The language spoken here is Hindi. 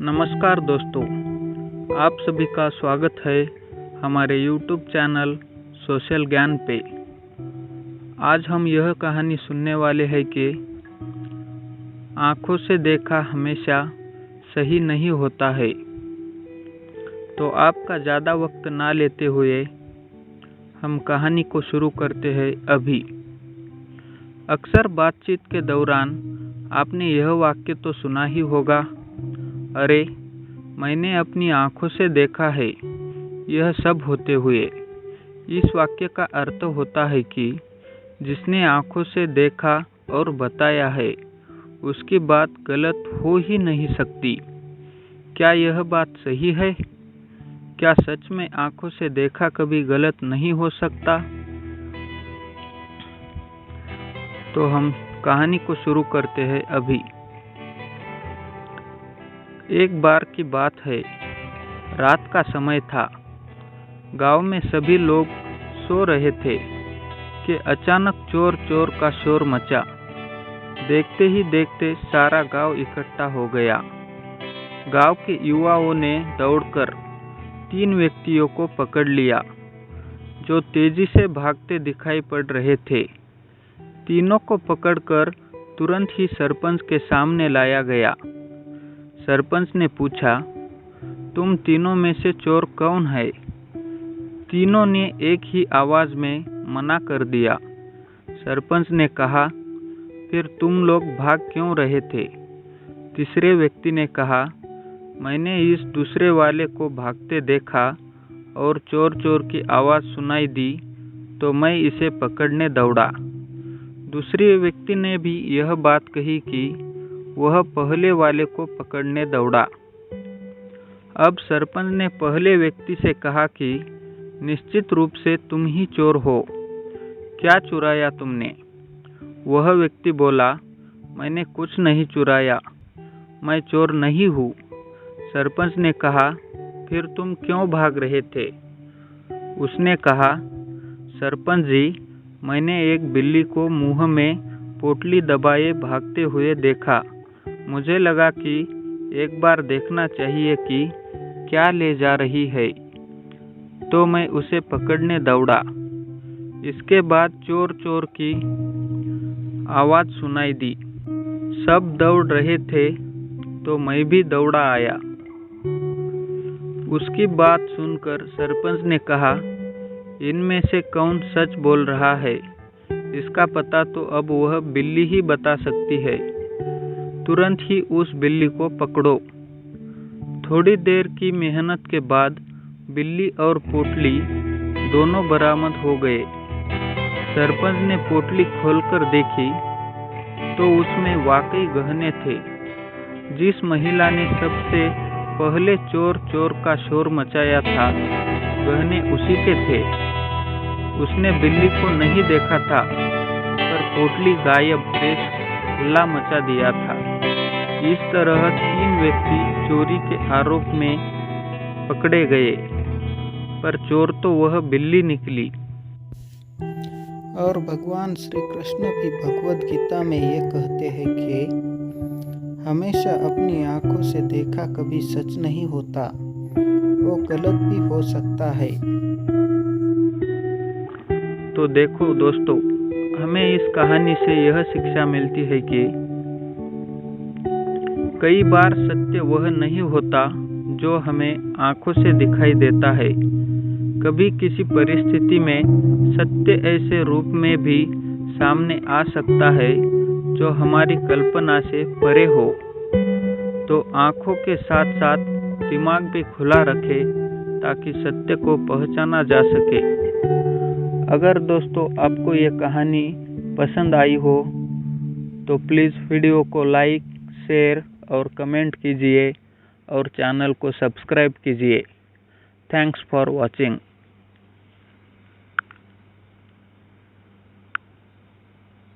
नमस्कार दोस्तों, आप सभी का स्वागत है हमारे YouTube चैनल सोशल ज्ञान पे। आज हम यह कहानी सुनने वाले हैं कि आँखों से देखा हमेशा सही नहीं होता है। तो आपका ज़्यादा वक्त ना लेते हुए हम कहानी को शुरू करते हैं अभी। अक्सर बातचीत के दौरान आपने यह वाक्य तो सुना ही होगा, अरे मैंने अपनी आँखों से देखा है यह सब होते हुए। इस वाक्य का अर्थ होता है कि जिसने आँखों से देखा और बताया है उसकी बात गलत हो ही नहीं सकती। क्या यह बात सही है? क्या सच में आँखों से देखा कभी गलत नहीं हो सकता? तो हम कहानी को शुरू करते हैं अभी। एक बार की बात है, रात का समय था। गांव में सभी लोग सो रहे थे कि अचानक चोर चोर का शोर मचा। देखते ही देखते सारा गांव इकट्ठा हो गया। गांव के युवाओं ने दौड़कर 3 व्यक्तियों को पकड़ लिया जो तेजी से भागते दिखाई पड़ रहे थे। तीनों को पकड़कर तुरंत ही सरपंच के सामने लाया गया। सरपंच ने पूछा, तुम तीनों में से चोर कौन है? तीनों ने एक ही आवाज़ में मना कर दिया। सरपंच ने कहा, फिर तुम लोग भाग क्यों रहे थे? तीसरे व्यक्ति ने कहा, मैंने इस दूसरे वाले को भागते देखा और चोर चोर की आवाज़ सुनाई दी तो मैं इसे पकड़ने दौड़ा। दूसरे व्यक्ति ने भी यह बात कही कि वह पहले वाले को पकड़ने दौड़ा। अब सरपंच ने पहले व्यक्ति से कहा कि निश्चित रूप से तुम ही चोर हो। क्या चुराया तुमने? वह व्यक्ति बोला, मैंने कुछ नहीं चुराया, मैं चोर नहीं हूँ। सरपंच ने कहा, फिर तुम क्यों भाग रहे थे? उसने कहा, सरपंच जी, मैंने एक बिल्ली को मुंह में पोटली दबाए भागते हुए देखा। मुझे लगा कि एक बार देखना चाहिए कि क्या ले जा रही है, तो मैं उसे पकड़ने दौड़ा। इसके बाद चोर चोर की आवाज़ सुनाई दी। सब दौड़ रहे थे तो मैं भी दौड़ा आया। उसकी बात सुनकर सरपंच ने कहा, इनमें से कौन सच बोल रहा है? इसका पता तो अब वह बिल्ली ही बता सकती है। तुरंत ही उस बिल्ली को पकड़ो। थोड़ी देर की मेहनत के बाद बिल्ली और पोटली दोनों बरामद हो गए। सरपंच ने पोटली खोलकर देखी तो उसमें वाकई गहने थे। जिस महिला ने सबसे पहले चोर चोर का शोर मचाया था, गहने उसी के थे। उसने बिल्ली को नहीं देखा था, पर पोटली गायब देख हल्ला मचा दिया था। इस तरह 3 व्यक्ति चोरी के आरोप में पकड़े गए, पर चोर तो वह बिल्ली निकली। और भगवान श्री कृष्ण भी भगवद गीता में ये कहते हैं कि हमेशा अपनी आँखों से देखा कभी सच नहीं होता, वो गलत भी हो सकता है। तो देखो दोस्तों, हमें इस कहानी से यह शिक्षा मिलती है कि कई बार सत्य वह नहीं होता जो हमें आँखों से दिखाई देता है। कभी किसी परिस्थिति में सत्य ऐसे रूप में भी सामने आ सकता है जो हमारी कल्पना से परे हो। तो आँखों के साथ साथ दिमाग भी खुला रखें ताकि सत्य को पहचाना जा सके। अगर दोस्तों आपको ये कहानी पसंद आई हो तो प्लीज़ वीडियो को लाइक, शेयर और कमेंट कीजिए और चैनल को सब्सक्राइब कीजिए। Thanks for watching.